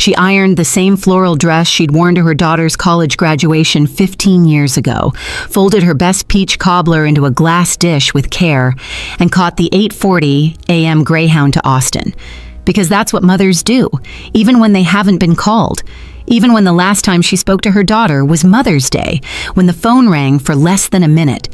She ironed the same floral dress she'd worn to her daughter's college graduation 15 years ago, folded her best peach cobbler into a glass dish with care, and caught the 8:40 a.m. Greyhound to Austin. Because that's what mothers do, even when they haven't been called. Even when the last time she spoke to her daughter was Mother's Day, when the phone rang for less than a minute.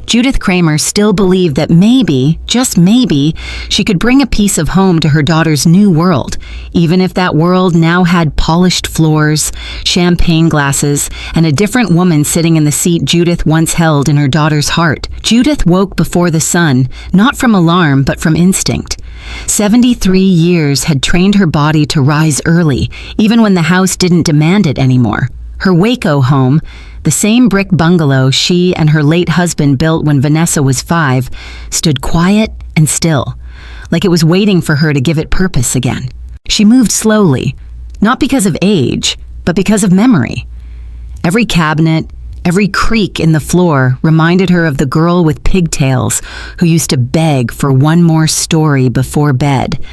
Judith Kramer still believed that maybe, just maybe, she could bring a piece of home to her daughter's new world, even if that world now had polished floors, champagne glasses, and a different woman sitting in the seat Judith once held in her daughter's heart. Judith woke before the sun, not from alarm but from instinct. 73 years had trained her body to rise early, even when the house didn't demand it anymore. Her Waco home, the same brick bungalow she and her late husband built when Vanessa was 5, stood quiet and still, like it was waiting for her to give it purpose again. She moved slowly, not because of age, but because of memory. Every cabinet, every creak in the floor reminded her of the girl with pigtails who used to beg for one more story before bed.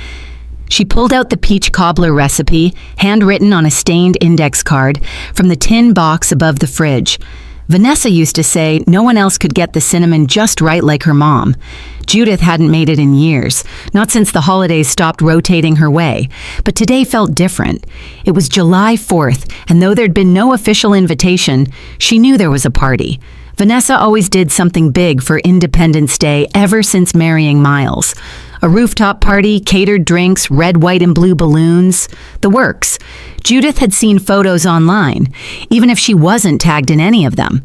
She pulled out the peach cobbler recipe, handwritten on a stained index card, from the tin box above the fridge. Vanessa used to say no one else could get the cinnamon just right like her mom. Judith hadn't made it in years, not since the holidays stopped rotating her way. But today felt different. It was July 4th, and though there'd been no official invitation, she knew there was a party. Vanessa always did something big for Independence Day ever since marrying Miles. A rooftop party, catered drinks, red, white, and blue balloons, the works. Judith had seen photos online, even if she wasn't tagged in any of them.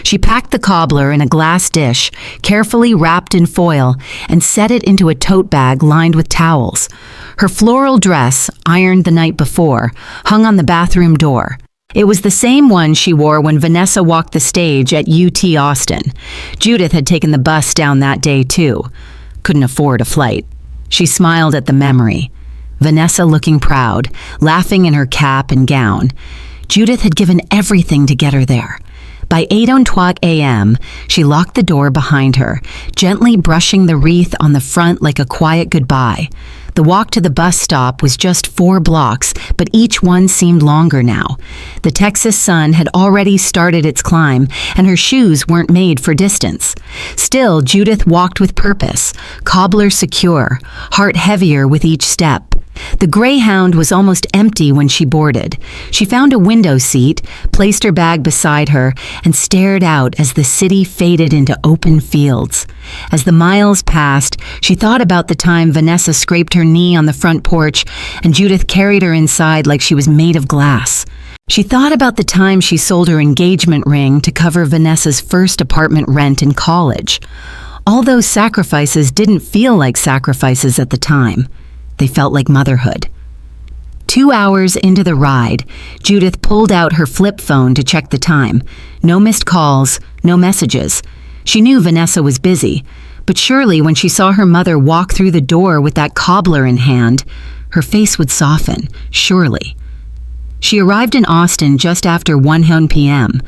She packed the cobbler in a glass dish, carefully wrapped in foil, and set it into a tote bag lined with towels. Her floral dress, ironed the night before, hung on the bathroom door. It was the same one she wore when Vanessa walked the stage at UT Austin. Judith had taken the bus down that day too. Couldn't afford a flight. She smiled at the memory. Vanessa looking proud, laughing in her cap and gown. Judith had given everything to get her there. By 8:20 a.m., she locked the door behind her, gently brushing the wreath on the front like a quiet goodbye. The walk to the bus stop was just 4 blocks, but each one seemed longer now. The Texas sun had already started its climb, and her shoes weren't made for distance. Still, Judith walked with purpose, cobbler secure, heart heavier with each step. The Greyhound was almost empty when she boarded. She found a window seat, placed her bag beside her, and stared out as the city faded into open fields. As the miles passed, she thought about the time Vanessa scraped her knee on the front porch and Judith carried her inside like she was made of glass. She thought about the time she sold her engagement ring to cover Vanessa's first apartment rent in college. All those sacrifices didn't feel like sacrifices at the time. They felt like motherhood. 2 hours into the ride, Judith pulled out her flip phone to check the time. No missed calls, no messages. She knew Vanessa was busy, but surely when she saw her mother walk through the door with that cobbler in hand, her face would soften, surely. She arrived in Austin just after 1 p.m.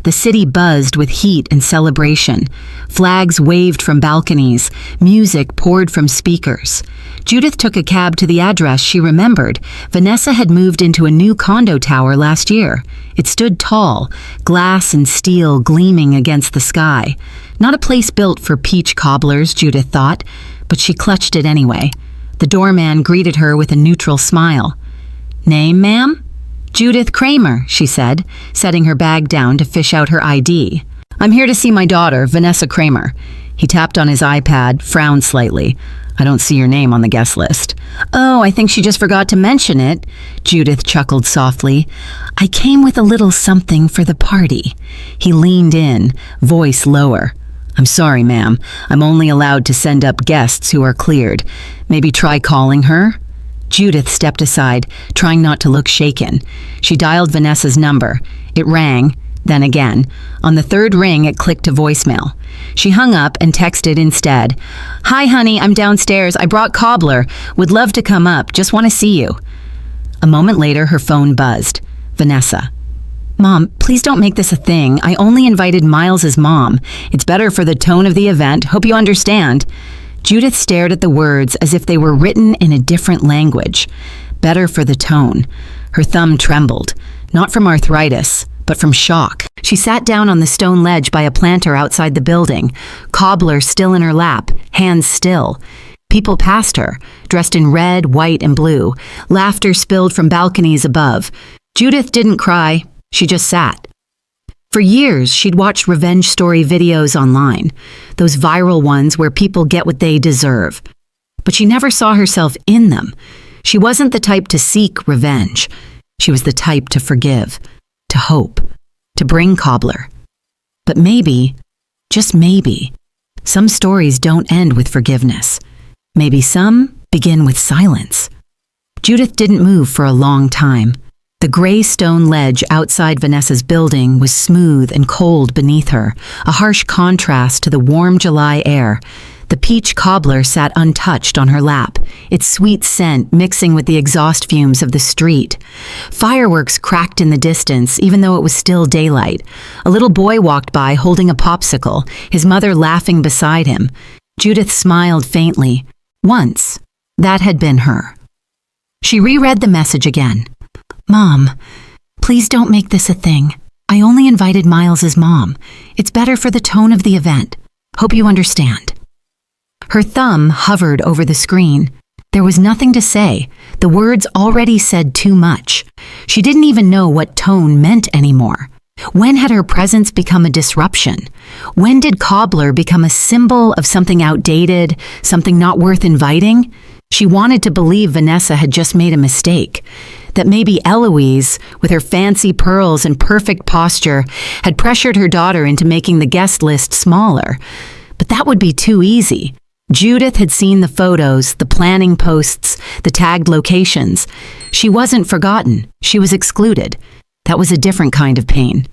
The city buzzed with heat and celebration. Flags waved from balconies, music poured from speakers. Judith took a cab to the address she remembered. Vanessa had moved into a new condo tower last year. It stood tall, glass and steel gleaming against the sky. Not a place built for peach cobblers, Judith thought, but she clutched it anyway. The doorman greeted her with a neutral smile. "Name, ma'am?" "Judith Kramer," she said, setting her bag down to fish out her ID. "I'm here to see my daughter, Vanessa Kramer." He tapped on his iPad, frowned slightly. "I don't see your name on the guest list." "Oh, I think she just forgot to mention it." Judith chuckled softly. "I came with a little something for the party." He leaned in, voice lower. "I'm sorry, ma'am. I'm only allowed to send up guests who are cleared. Maybe try calling her?" Judith stepped aside, trying not to look shaken. She dialed Vanessa's number. It rang, then again. On the third ring, it clicked to voicemail. She hung up and texted instead. "Hi, honey, I'm downstairs. I brought cobbler. Would love to come up. Just want to see you." A moment later, her phone buzzed. Vanessa. "Mom, please don't make this a thing. I only invited Miles's mom. It's better for the tone of the event. Hope you understand." Judith stared at the words as if they were written in a different language. better for the tone. Her thumb trembled, not from arthritis, but from shock. She sat down on the stone ledge by a planter outside the building, cobbler still in her lap, hands still. People passed her, dressed in red, white, and blue. Laughter spilled from balconies above. Judith didn't cry, she just sat. For years, she'd watched revenge story videos online, those viral ones where people get what they deserve. But she never saw herself in them. She wasn't the type to seek revenge. She was the type to forgive, to hope, to bring cobbler. But maybe, just maybe, some stories don't end with forgiveness. Maybe some begin with silence. Judith didn't move for a long time. The gray stone ledge outside Vanessa's building was smooth and cold beneath her, a harsh contrast to the warm July air. The peach cobbler sat untouched on her lap, its sweet scent mixing with the exhaust fumes of the street. Fireworks cracked in the distance, even though it was still daylight. A little boy walked by holding a popsicle, his mother laughing beside him. Judith smiled faintly. Once, that had been her. She reread the message again. Mom, please don't make this a thing. I only invited Miles's mom. It's better for the tone of the event. Hope you understand. Her thumb hovered over the screen. There was nothing to say. The words already said too much. She didn't even know what tone meant anymore. When had her presence become a disruption? When did cobbler become a symbol of something outdated, something not worth inviting? She wanted to believe Vanessa had just made a mistake, that maybe Eloise, with her fancy pearls and perfect posture, had pressured her daughter into making the guest list smaller. But that would be too easy. Judith had seen the photos, the planning posts, the tagged locations. She wasn't forgotten. She was excluded. That was a different kind of pain.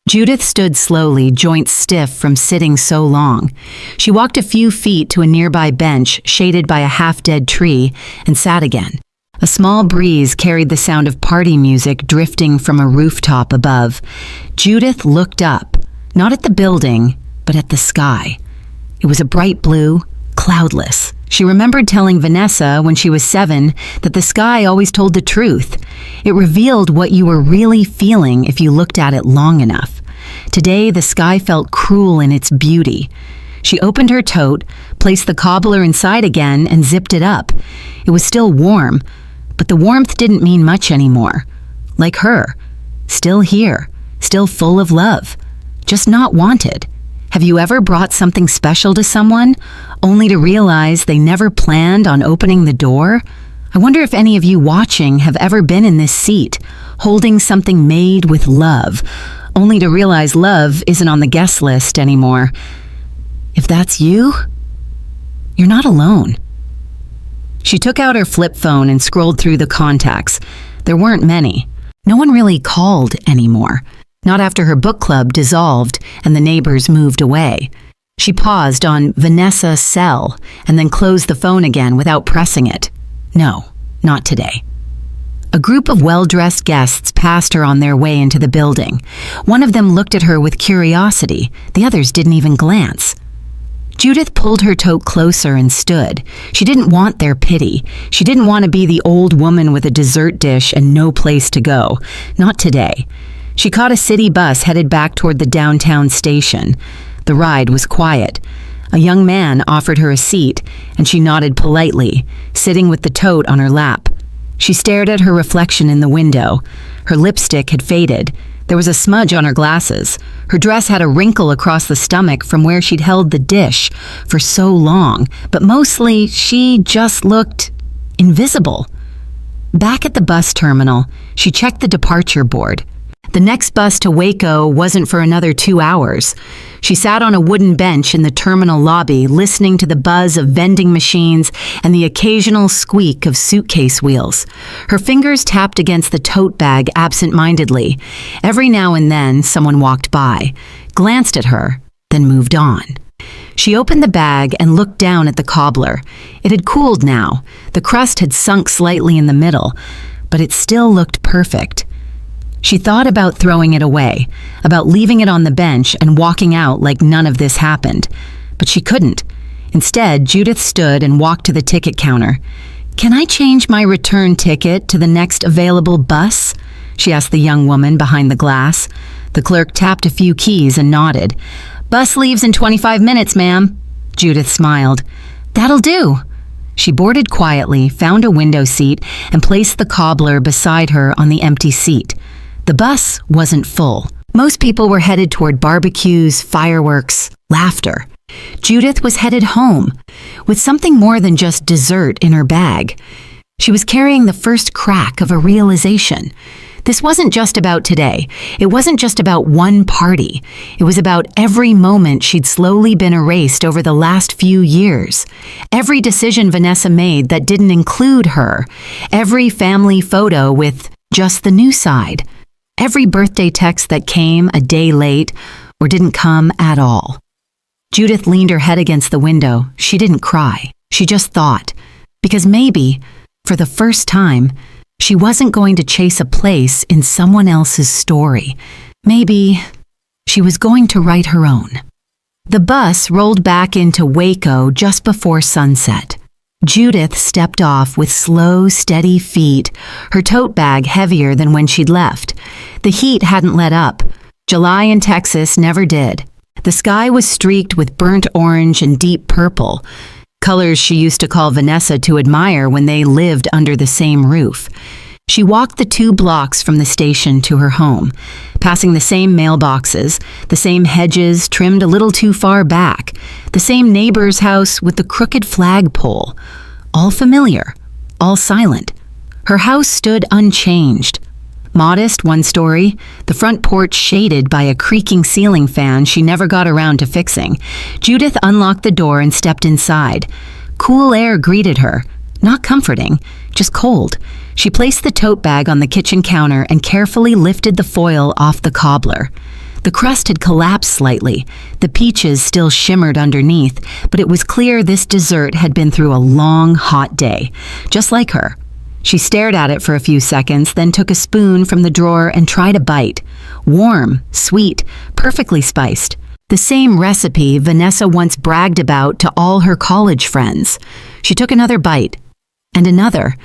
Judith stood slowly, joints stiff from sitting so long. She walked a few feet to a nearby bench, shaded by a half-dead tree, and sat again. A small breeze carried the sound of party music drifting from a rooftop above. Judith looked up, not at the building, but at the sky. It was a bright blue, cloudless. She remembered telling Vanessa when she was 7 that the sky always told the truth. It revealed what you were really feeling if you looked at it long enough. Today, the sky felt cruel in its beauty. She opened her tote, placed the cobbler inside again, and zipped it up. It was still warm, but the warmth didn't mean much anymore. Like her. Still here. Still full of love. Just not wanted. Have you ever brought something special to someone, only to realize they never planned on opening the door? I wonder if any of you watching have ever been in this seat, holding something made with love, only to realize love isn't on the guest list anymore. If that's you, you're not alone. She took out her flip phone and scrolled through the contacts. There weren't many. No one really called anymore. Not after her book club dissolved and the neighbors moved away. She paused on Vanessa's cell and then closed the phone again without pressing it. No, not today. A group of well-dressed guests passed her on their way into the building. One of them looked at her with curiosity. The others didn't even glance. Judith pulled her tote closer and stood. She didn't want their pity. She didn't want to be the old woman with a dessert dish and no place to go. Not today. She caught a city bus headed back toward the downtown station. The ride was quiet. A young man offered her a seat, and she nodded politely, sitting with the tote on her lap. She stared at her reflection in the window. Her lipstick had faded. There was a smudge on her glasses. Her dress had a wrinkle across the stomach from where she'd held the dish for so long, but mostly she just looked invisible. Back at the bus terminal, she checked the departure board. The next bus to Waco wasn't for another 2 hours. She sat on a wooden bench in the terminal lobby, listening to the buzz of vending machines and the occasional squeak of suitcase wheels. Her fingers tapped against the tote bag absent-mindedly. Every now and then, someone walked by, glanced at her, then moved on. She opened the bag and looked down at the cobbler. It had cooled now. The crust had sunk slightly in the middle, but it still looked perfect. She thought about throwing it away, about leaving it on the bench and walking out like none of this happened. But she couldn't. Instead, Judith stood and walked to the ticket counter. "Can I change my return ticket to the next available bus?" she asked the young woman behind the glass. The clerk tapped a few keys and nodded. "Bus leaves in 25 minutes, ma'am." Judith smiled. "That'll do." She boarded quietly, found a window seat, and placed the cobbler beside her on the empty seat. The bus wasn't full. Most people were headed toward barbecues, fireworks, laughter. Judith was headed home, with something more than just dessert in her bag. She was carrying the first crack of a realization. This wasn't just about today. It wasn't just about one party. It was about every moment she'd slowly been erased over the last few years. Every decision Vanessa made that didn't include her. Every family photo with just the new side. Every birthday text that came a day late or didn't come at all. Judith leaned her head against the window. She didn't cry. She just thought. Because maybe, for the first time, she wasn't going to chase a place in someone else's story. Maybe she was going to write her own. The bus rolled back into Waco just before sunset. Judith stepped off with slow, steady feet, her tote bag heavier than when she'd left. The heat hadn't let up. July in Texas never did. The sky was streaked with burnt orange and deep purple, colors she used to call Vanessa to admire when they lived under the same roof. She walked the 2 blocks from the station to her home, passing the same mailboxes, the same hedges trimmed a little too far back, the same neighbor's house with the crooked flagpole. All familiar, all silent. Her house stood unchanged. Modest, 1 story, the front porch shaded by a creaking ceiling fan she never got around to fixing. Judith unlocked the door and stepped inside. Cool air greeted her. Not comforting, just cold. She placed the tote bag on the kitchen counter and carefully lifted the foil off the cobbler. The crust had collapsed slightly. The peaches still shimmered underneath, but it was clear this dessert had been through a long, hot day, just like her. She stared at it for a few seconds, then took a spoon from the drawer and tried a bite. Warm, sweet, perfectly spiced. The same recipe Vanessa once bragged about to all her college friends. She took another bite, and another,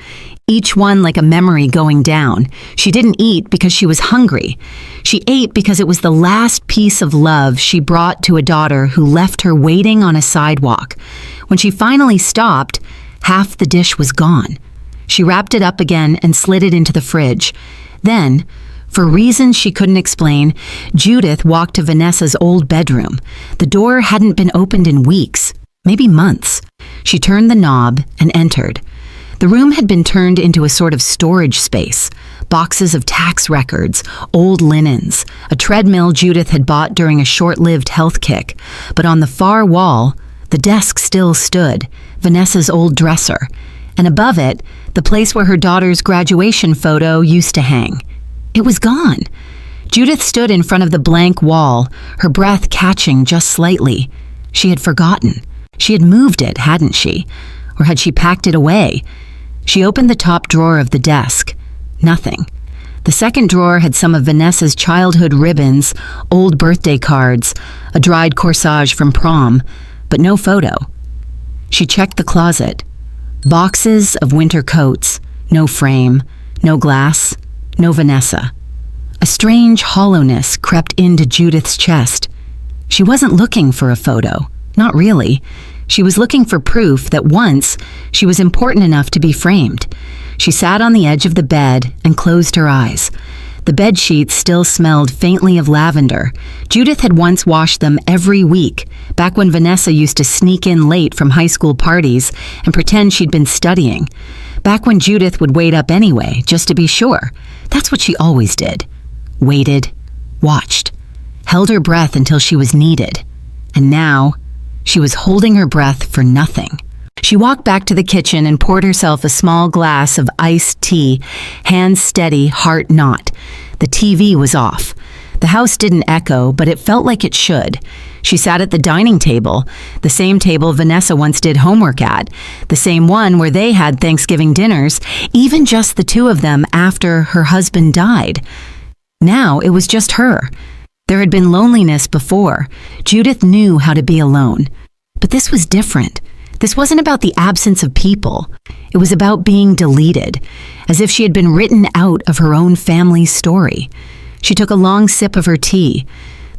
each one like a memory going down. She didn't eat because she was hungry. She ate because it was the last piece of love she brought to a daughter who left her waiting on a sidewalk. When she finally stopped, half the dish was gone. She wrapped it up again and slid it into the fridge. Then, for reasons she couldn't explain, Judith walked to Vanessa's old bedroom. The door hadn't been opened in weeks, maybe months. She turned the knob and entered. The room had been turned into a sort of storage space. Boxes of tax records, old linens, a treadmill Judith had bought during a short-lived health kick. But on the far wall, the desk still stood, Vanessa's old dresser. And above it, the place where her daughter's graduation photo used to hang. It was gone. Judith stood in front of the blank wall, her breath catching just slightly. She had forgotten. She had moved it, hadn't she? Or had she packed it away? She opened the top drawer of the desk. Nothing. The second drawer had some of Vanessa's childhood ribbons, old birthday cards, a dried corsage from prom, but no photo. She checked the closet. Boxes of winter coats, no frame, no glass, no Vanessa. A strange hollowness crept into Judith's chest. She wasn't looking for a photo, not really. She was looking for proof that once she was important enough to be framed. She sat on the edge of the bed and closed her eyes. The bed sheets still smelled faintly of lavender. Judith had once washed them every week, back when Vanessa used to sneak in late from high school parties and pretend she'd been studying. Back when Judith would wait up anyway, just to be sure. That's what she always did. Waited, watched, held her breath until she was needed. And now, she was holding her breath for nothing. She walked back to the kitchen and poured herself a small glass of iced tea, hands steady, heart not. The TV was off. The house didn't echo, but it felt like it should. She sat at the dining table, the same table Vanessa once did homework at, the same one where they had Thanksgiving dinners, even just the 2 of them after her husband died. Now it was just her. There had been loneliness before. Judith knew how to be alone. But this was different. This wasn't about the absence of people. It was about being deleted, as if she had been written out of her own family's story. She took a long sip of her tea.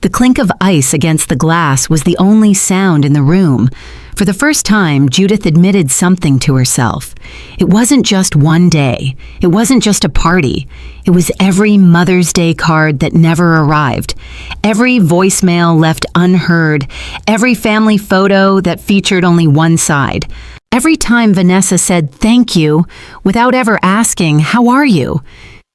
The clink of ice against the glass was the only sound in the room. For the first time, Judith admitted something to herself. It wasn't just one day. It wasn't just a party. It was every Mother's Day card that never arrived, every voicemail left unheard, every family photo that featured only one side. Every time Vanessa said thank you without ever asking, "How are you?"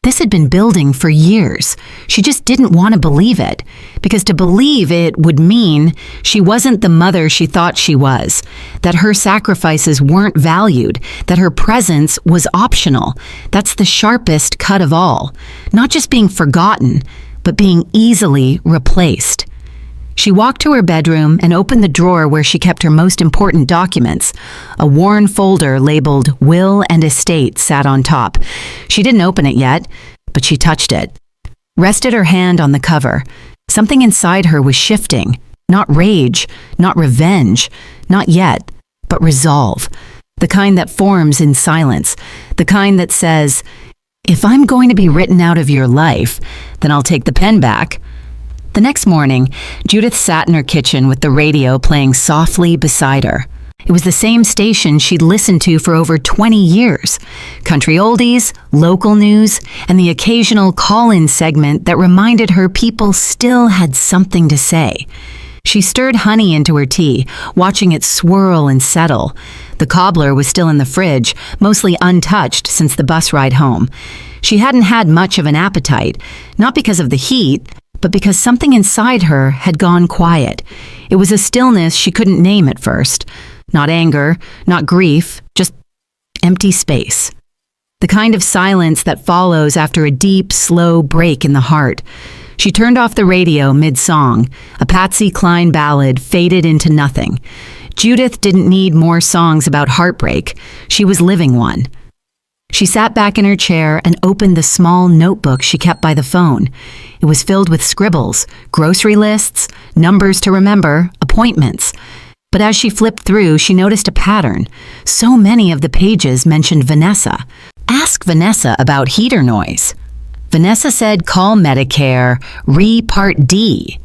This had been building for years. She just didn't want to believe it, because to believe it would mean she wasn't the mother she thought she was, that her sacrifices weren't valued, that her presence was optional. That's the sharpest cut of all. Not just being forgotten, but being easily replaced. She walked to her bedroom and opened the drawer where she kept her most important documents. A worn folder labeled Will and Estate sat on top. She didn't open it yet, but she touched it. Rested her hand on the cover. Something inside her was shifting. Not rage, not revenge, not yet, but resolve. The kind that forms in silence. The kind that says, if I'm going to be written out of your life, then I'll take the pen back. The next morning, Judith sat in her kitchen with the radio playing softly beside her. It was the same station she'd listened to for over 20 years. Country oldies, local news, and the occasional call-in segment that reminded her people still had something to say. She stirred honey into her tea, watching it swirl and settle. The cobbler was still in the fridge, mostly untouched since the bus ride home. She hadn't had much of an appetite, not because of the heat, but because something inside her had gone quiet. It was a stillness she couldn't name at first. Not anger, not grief, just empty space. The kind of silence that follows after a deep, slow break in the heart. She turned off the radio mid-song. A Patsy Cline ballad faded into nothing. Judith didn't need more songs about heartbreak. She was living one. She sat back in her chair and opened the small notebook she kept by the phone. It was filled with scribbles, grocery lists, numbers to remember, appointments. But as she flipped through, she noticed a pattern. So many of the pages mentioned Vanessa. Ask Vanessa about heater noise. Vanessa said call Medicare, Part D.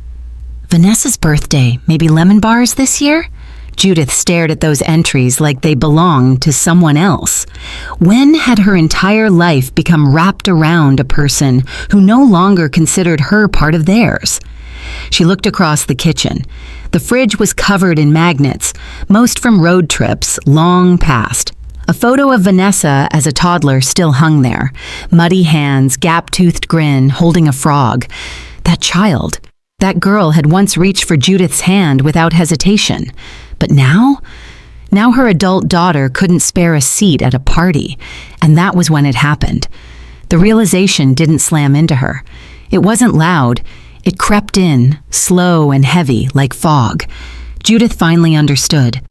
Vanessa's birthday, maybe lemon bars this year? Judith stared at those entries like they belonged to someone else. When had her entire life become wrapped around a person who no longer considered her part of theirs? She looked across the kitchen. The fridge was covered in magnets, most from road trips long past. A photo of Vanessa as a toddler still hung there. Muddy hands, gap-toothed grin, holding a frog. That child, that girl had once reached for Judith's hand without hesitation. But now her adult daughter couldn't spare a seat at a party, and that was when it happened. The realization didn't slam into her. It wasn't loud. It crept in, slow and heavy, like fog. Judith finally understood.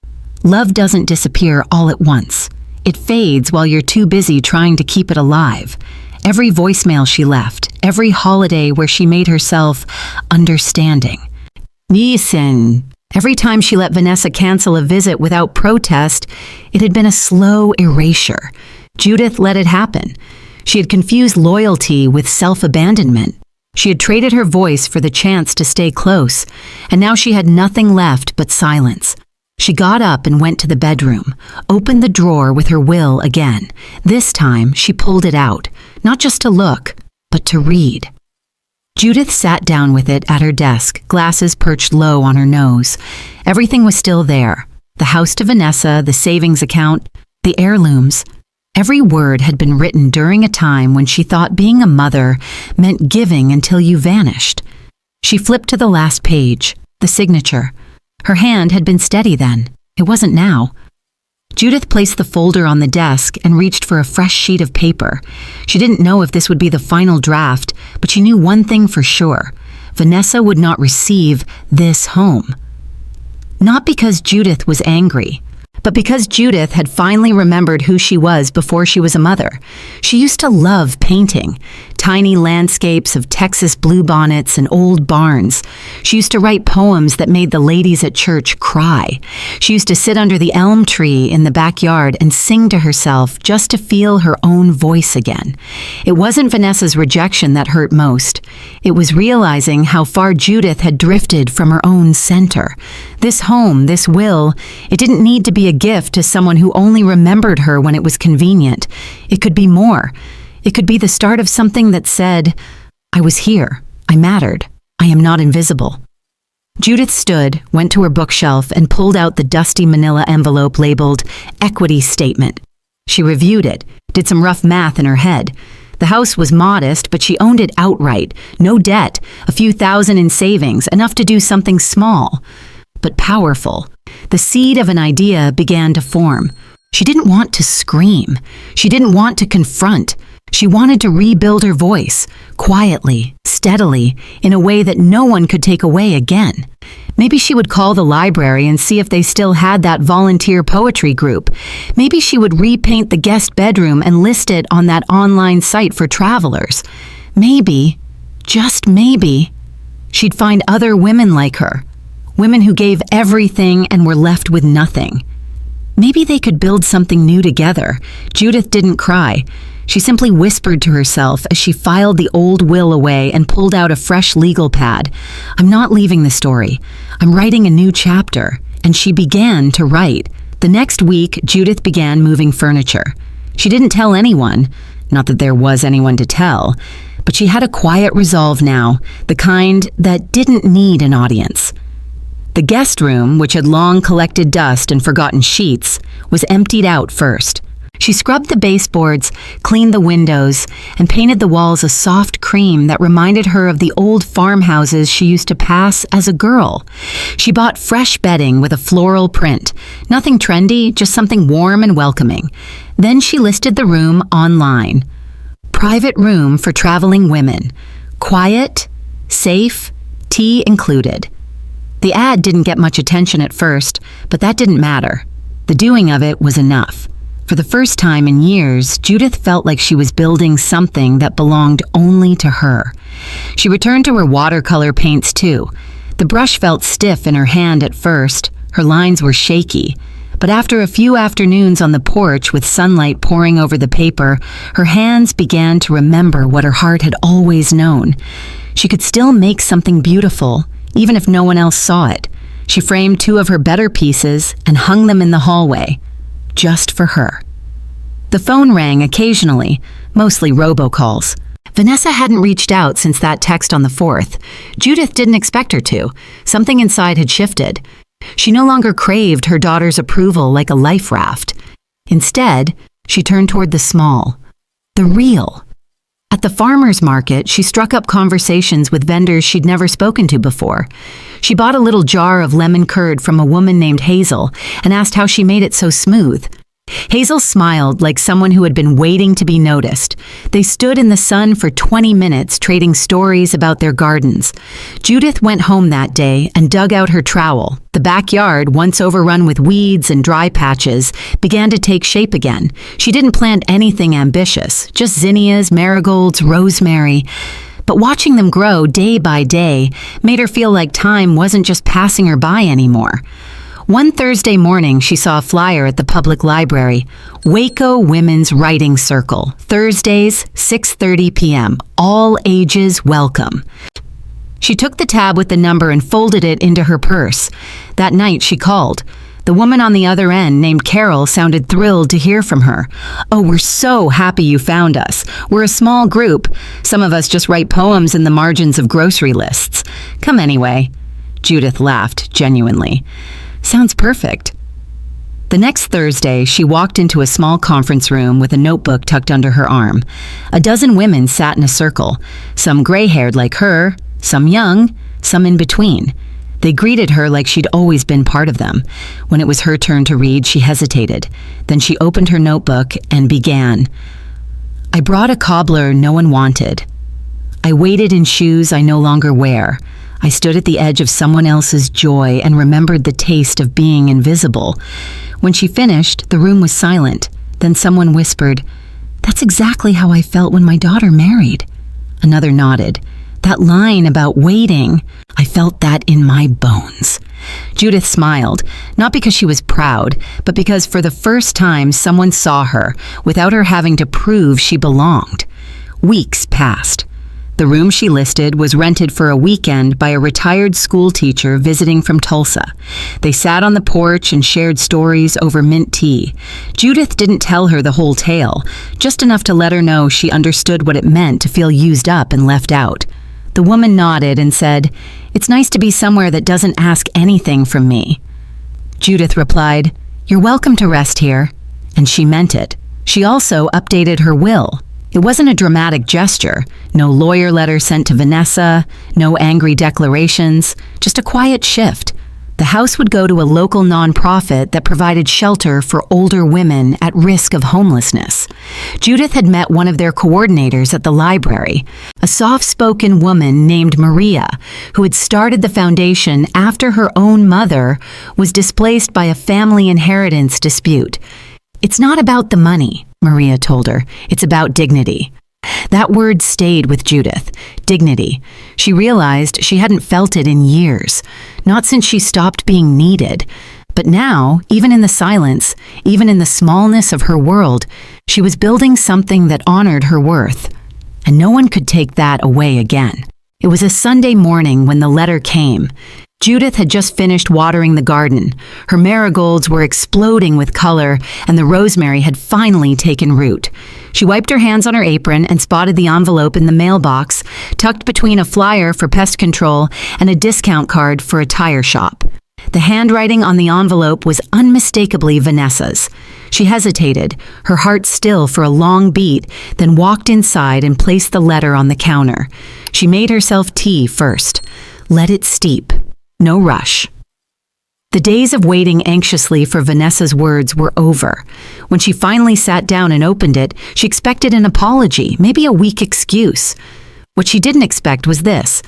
Love doesn't disappear all at once. It fades while you're too busy trying to keep it alive. Every voicemail she left, every holiday where she made herself understanding. Listen. Every time she let Vanessa cancel a visit without protest, it had been a slow erasure. Judith let it happen. She had confused loyalty with self-abandonment. She had traded her voice for the chance to stay close, and now she had nothing left but silence. She got up and went to the bedroom, opened the drawer with her will again. This time, she pulled it out, not just to look, but to read. Judith sat down with it at her desk, glasses perched low on her nose. Everything was still there. The house to Vanessa, the savings account, the heirlooms. Every word had been written during a time when she thought being a mother meant giving until you vanished. She flipped to the last page, the signature. Her hand had been steady then. It wasn't now. Judith placed the folder on the desk and reached for a fresh sheet of paper. She didn't know if this would be the final draft, but she knew one thing for sure. Vanessa would not receive this home. Not because Judith was angry, but because Judith had finally remembered who she was before she was a mother. She used to love painting, tiny landscapes of Texas bluebonnets and old barns. She used to write poems that made the ladies at church cry. She used to sit under the elm tree in the backyard and sing to herself just to feel her own voice again. It wasn't Vanessa's rejection that hurt most. It was realizing how far Judith had drifted from her own center. This home, this will, it didn't need to be a gift to someone who only remembered her when it was convenient. It could be more. It could be the start of something that said, I was here, I mattered, I am not invisible. Judith stood, went to her bookshelf, and pulled out the dusty manila envelope labeled Equity Statement. She reviewed it, did some rough math in her head. The house was modest, but she owned it outright, no debt, a few thousand in savings, enough to do something small, but powerful. The seed of an idea began to form. She didn't want to scream. She didn't want to confront. She wanted to rebuild her voice, quietly, steadily, in a way that no one could take away again. Maybe she would call the library and see if they still had that volunteer poetry group. Maybe she would repaint the guest bedroom and list it on that online site for travelers. Maybe, just maybe, she'd find other women like her. Women who gave everything and were left with nothing. Maybe they could build something new together. Judith didn't cry. She simply whispered to herself as she filed the old will away and pulled out a fresh legal pad. I'm not leaving the story. I'm writing a new chapter. And she began to write. The next week, Judith began moving furniture. She didn't tell anyone, not that there was anyone to tell, but she had a quiet resolve now, the kind that didn't need an audience. The guest room, which had long collected dust and forgotten sheets, was emptied out first. She scrubbed the baseboards, cleaned the windows, and painted the walls a soft cream that reminded her of the old farmhouses she used to pass as a girl. She bought fresh bedding with a floral print. Nothing trendy, just something warm and welcoming. Then she listed the room online. Private room for traveling women. Quiet, safe, tea included. The ad didn't get much attention at first, but that didn't matter. The doing of it was enough. For the first time in years, Judith felt like she was building something that belonged only to her. She returned to her watercolor paints too. The brush felt stiff in her hand at first. Her lines were shaky. But after a few afternoons on the porch with sunlight pouring over the paper, her hands began to remember what her heart had always known. She could still make something beautiful, even if no one else saw it. She framed two of her better pieces and hung them in the hallway, just for her. The phone rang occasionally, mostly robocalls. Vanessa hadn't reached out since that text on the 4th. Judith didn't expect her to. Something inside had shifted. She no longer craved her daughter's approval like a life raft. Instead, she turned toward the small, the real. At the farmer's market, she struck up conversations with vendors she'd never spoken to before. She bought a little jar of lemon curd from a woman named Hazel and asked how she made it so smooth. Hazel smiled like someone who had been waiting to be noticed. They stood in the sun for 20 minutes trading stories about their gardens. Judith went home that day and dug out her trowel. The backyard, once overrun with weeds and dry patches, began to take shape again. She didn't plant anything ambitious, just zinnias, marigolds, rosemary. But watching them grow day by day made her feel like time wasn't just passing her by anymore. One Thursday morning, she saw a flyer at the public library. Waco Women's Writing Circle, Thursdays, 6:30 p.m. All ages welcome. She took the tab with the number and folded it into her purse. That night, she called. The woman on the other end, named Carol, sounded thrilled to hear from her. "Oh, we're so happy you found us. We're a small group. Some of us just write poems in the margins of grocery lists. Come anyway." Judith laughed, genuinely. "Sounds perfect." The next Thursday, she walked into a small conference room with a notebook tucked under her arm. A dozen women sat in a circle, some gray-haired like her, some young, some in between. They greeted her like she'd always been part of them. When it was her turn to read, she hesitated. Then she opened her notebook and began. "I brought a cobbler no one wanted. I waited in shoes I no longer wear. I stood at the edge of someone else's joy and remembered the taste of being invisible. When she finished, the room was silent. Then someone whispered, "That's exactly how I felt when my daughter married." Another nodded. "That line about waiting, I felt that in my bones." Judith smiled, not because she was proud, but because for the first time someone saw her without her having to prove she belonged. Weeks passed. The room she listed was rented for a weekend by a retired school teacher visiting from Tulsa. They sat on the porch and shared stories over mint tea. Judith didn't tell her the whole tale, just enough to let her know she understood what it meant to feel used up and left out. The woman nodded and said, "It's nice to be somewhere that doesn't ask anything from me." Judith replied, "You're welcome to rest here." And she meant it. She also updated her will. It wasn't a dramatic gesture, no lawyer letter sent to Vanessa, no angry declarations, just a quiet shift. The house would go to a local nonprofit that provided shelter for older women at risk of homelessness. Judith had met one of their coordinators at the library, a soft-spoken woman named Maria, who had started the foundation after her own mother was displaced by a family inheritance dispute. "It's not about the money," Maria told her. "It's about dignity." That word stayed with Judith. Dignity. She realized she hadn't felt it in years, not since she stopped being needed. But now, even in the silence, even in the smallness of her world, she was building something that honored her worth. And no one could take that away again. It was a Sunday morning when the letter came. Judith had just finished watering the garden. Her marigolds were exploding with color, and the rosemary had finally taken root. She wiped her hands on her apron and spotted the envelope in the mailbox, tucked between a flyer for pest control and a discount card for a tire shop. The handwriting on the envelope was unmistakably Vanessa's. She hesitated, her heart still for a long beat, then walked inside and placed the letter on the counter. She made herself tea first. Let it steep. No rush. The days of waiting anxiously for Vanessa's words were over. When she finally sat down and opened it, she expected an apology, maybe a weak excuse. What she didn't expect was this.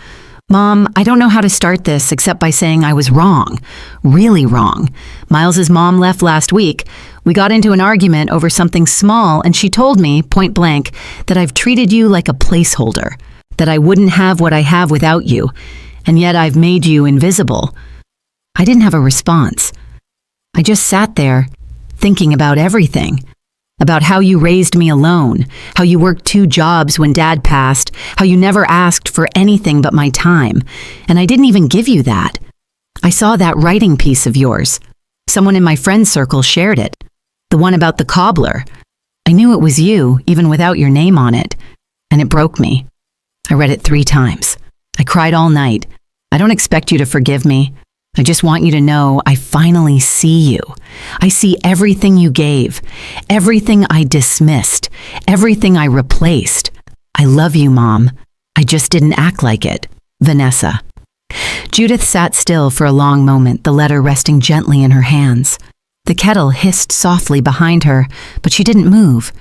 "Mom, I don't know how to start this except by saying I was wrong. Really wrong. Miles's mom left last week. We got into an argument over something small, and she told me, point blank, that I've treated you like a placeholder, that I wouldn't have what I have without you, and yet I've made you invisible." I didn't have a response. I just sat there, thinking about everything. About how you raised me alone, how you worked 2 jobs when Dad passed, how you never asked for anything but my time, and I didn't even give you that. I saw that writing piece of yours. Someone in my friend circle shared it. The one about the cobbler. I knew it was you, even without your name on it, and it broke me. I read it 3 times. I cried all night. I don't expect you to forgive me. I just want you to know I finally see you. I see everything you gave, everything I dismissed, everything I replaced. I love you, Mom. I just didn't act like it. Vanessa. Judith sat still for a long moment, the letter resting gently in her hands. The kettle hissed softly behind her, but she didn't move.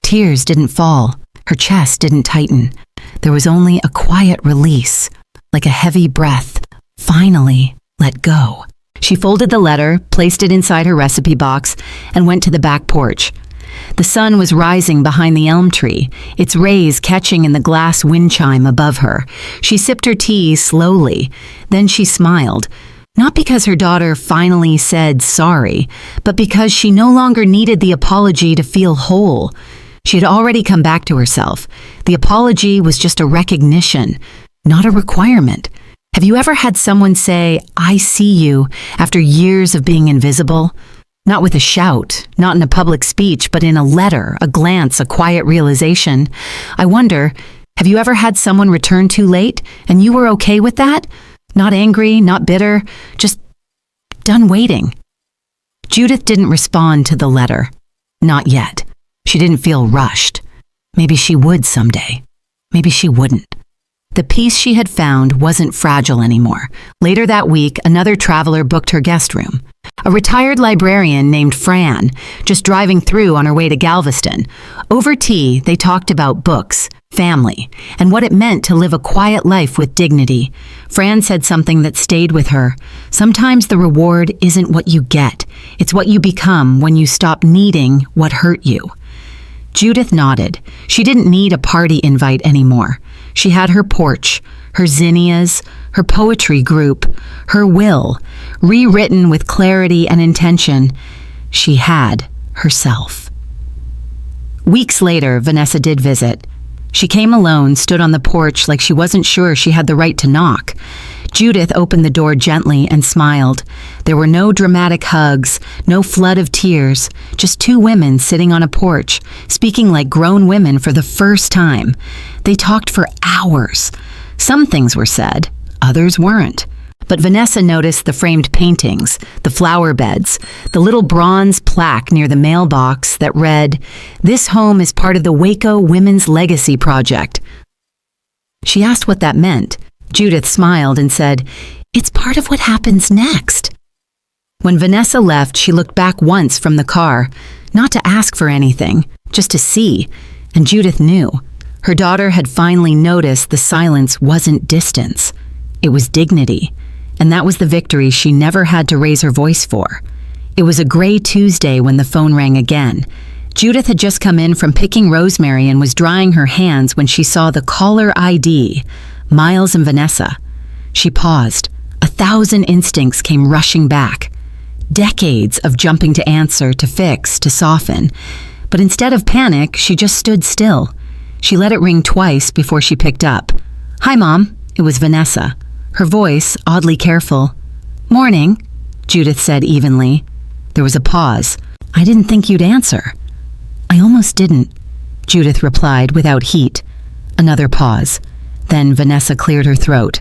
Tears didn't fall. Her chest didn't tighten. There was only a quiet release, like a heavy breath. Finally. Let go. She folded the letter, placed it inside her recipe box, and went to the back porch. The sun was rising behind the elm tree, its rays catching in the glass wind chime above her. She sipped her tea slowly. Then she smiled, not because her daughter finally said sorry, but because she no longer needed the apology to feel whole. She had already come back to herself. The apology was just a recognition, not a requirement. Have you ever had someone say, "I see you," after years of being invisible? Not with a shout, not in a public speech, but in a letter, a glance, a quiet realization. I wonder, have you ever had someone return too late, and you were okay with that? Not angry, not bitter, just done waiting. Judith didn't respond to the letter. Not yet. She didn't feel rushed. Maybe she would someday. Maybe she wouldn't. The peace she had found wasn't fragile anymore. Later that week, another traveler booked her guest room. a retired librarian named Fran, just driving through on her way to Galveston. Over tea, they talked about books, family, and what it meant to live a quiet life with dignity. Fran said something that stayed with her. Sometimes the reward isn't what you get, it's what you become when you stop needing what hurt you. Judith nodded. She didn't need a party invite anymore. She had her porch, her zinnias, her poetry group, her will, rewritten with clarity and intention. She had herself. Weeks later, Vanessa did visit. She came alone, stood on the porch like she wasn't sure she had the right to knock. Judith opened the door gently and smiled. There were no dramatic hugs, no flood of tears, just two women sitting on a porch, speaking like grown women for the first time. They talked for hours. Some things were said, others weren't. But Vanessa noticed the framed paintings, the flower beds, the little bronze plaque near the mailbox that read, "This home is part of the Waco Women's Legacy Project." She asked what that meant. Judith smiled and said, "It's part of what happens next." When Vanessa left, she looked back once from the car, not to ask for anything, just to see, and Judith knew. Her daughter had finally noticed the silence wasn't distance. It was dignity. And that was the victory she never had to raise her voice for. It was a gray Tuesday when the phone rang again. Judith had just come in from picking rosemary and was drying her hands when she saw the caller ID, Miles and Vanessa. She paused. 1,000 instincts came rushing back. Decades of jumping to answer, to fix, to soften. But instead of panic, she just stood still. She let it ring twice before she picked up. "Hi, Mom." It was Vanessa. Her voice, oddly careful. "Morning," Judith said evenly. There was a pause. "I didn't think you'd answer." "I almost didn't," Judith replied without heat. Another pause. Then Vanessa cleared her throat.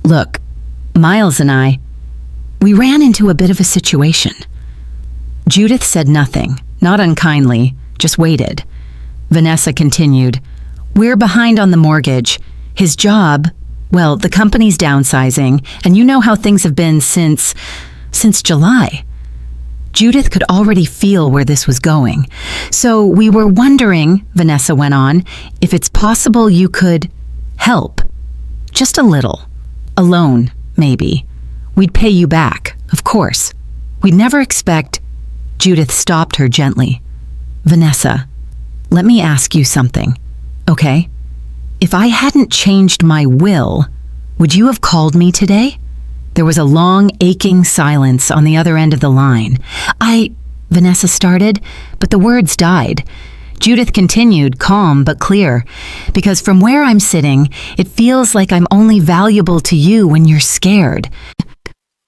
"Look, Miles and we ran into a bit of a situation." Judith said nothing, not unkindly, just waited. Vanessa continued, "We're behind on the mortgage. His job, well, the company's downsizing, and you know how things have been since July." Judith could already feel where this was going. "So we were wondering," Vanessa went on, "if it's possible you could help. Just a little. A loan, maybe. We'd pay you back, of course. We'd never expect—" Judith stopped her gently. "Vanessa, let me ask you something, okay? If I hadn't changed my will, would you have called me today?" There was a long, aching silence on the other end of the line. Vanessa started, but the words died. Judith continued, calm but clear, "Because from where I'm sitting, it feels like I'm only valuable to you when you're scared."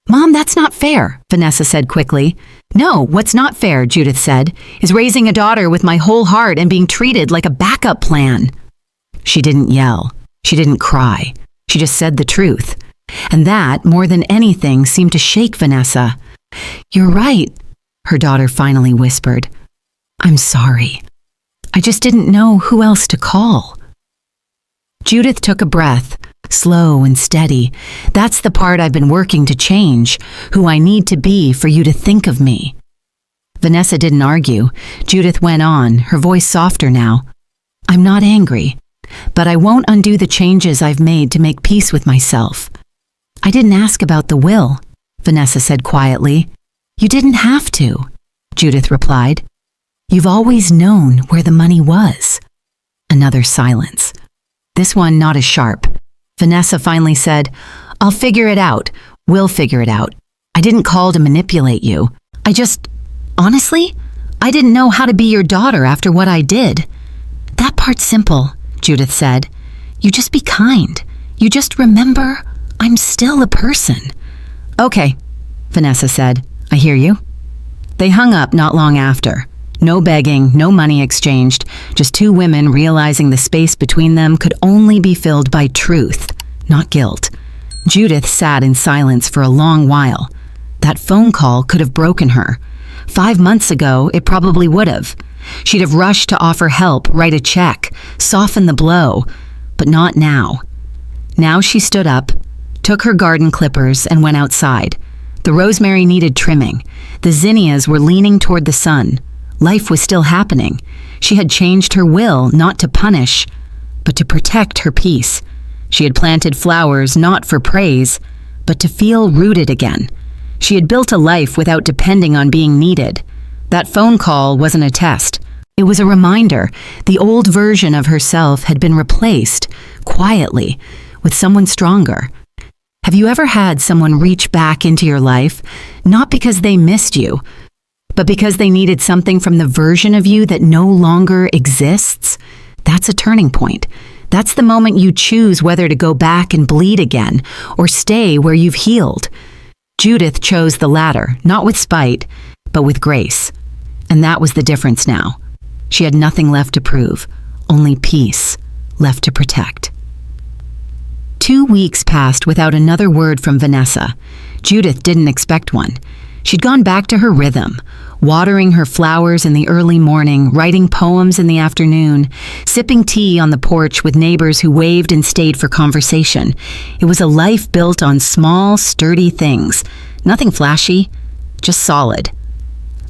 "Mom, that's not fair," Vanessa said quickly. "No, what's not fair," Judith said, "is raising a daughter with my whole heart and being treated like a backup plan." She didn't yell. She didn't cry. She just said the truth. And that, more than anything, seemed to shake Vanessa. "You're right," her daughter finally whispered. "I'm sorry. I just didn't know who else to call." Judith took a breath, slow and steady. "That's the part I've been working to change, who I need to be for you to think of me." Vanessa didn't argue. Judith went on, her voice softer now. "I'm not angry, but I won't undo the changes I've made to make peace with myself." "I didn't ask about the will," Vanessa said quietly. "You didn't have to," Judith replied. "You've always known where the money was." Another silence. This one not as sharp. Vanessa finally said, "I'll figure it out. We'll figure it out. I didn't call to manipulate you. Honestly, I didn't know how to be your daughter after what I did." "That part's simple," Judith said. "You just be kind. You just remember I'm still a person." "Okay," Vanessa said. "I hear you." They hung up not long after. No begging, no money exchanged, just two women realizing the space between them could only be filled by truth, not guilt. Judith sat in silence for a long while. That phone call could have broken her. 5 months ago, it probably would have. She'd have rushed to offer help, write a check, soften the blow, but not now. Now she stood up, took her garden clippers, and went outside. The rosemary needed trimming. The zinnias were leaning toward the sun. Life was still happening. She had changed her will not to punish, but to protect her peace. She had planted flowers not for praise, but to feel rooted again. She had built a life without depending on being needed. That phone call wasn't a test. It was a reminder. The old version of herself had been replaced, quietly, with someone stronger. Have you ever had someone reach back into your life, not because they missed you, but because they needed something from the version of you that no longer exists? That's a turning point. That's the moment you choose whether to go back and bleed again or stay where you've healed. Judith chose the latter, not with spite, but with grace. And that was the difference now. She had nothing left to prove, only peace left to protect. 2 weeks passed without another word from Vanessa. Judith didn't expect one. She'd gone back to her rhythm, watering her flowers in the early morning, writing poems in the afternoon, sipping tea on the porch with neighbors who waved and stayed for conversation. It was a life built on small, sturdy things. Nothing flashy, just solid.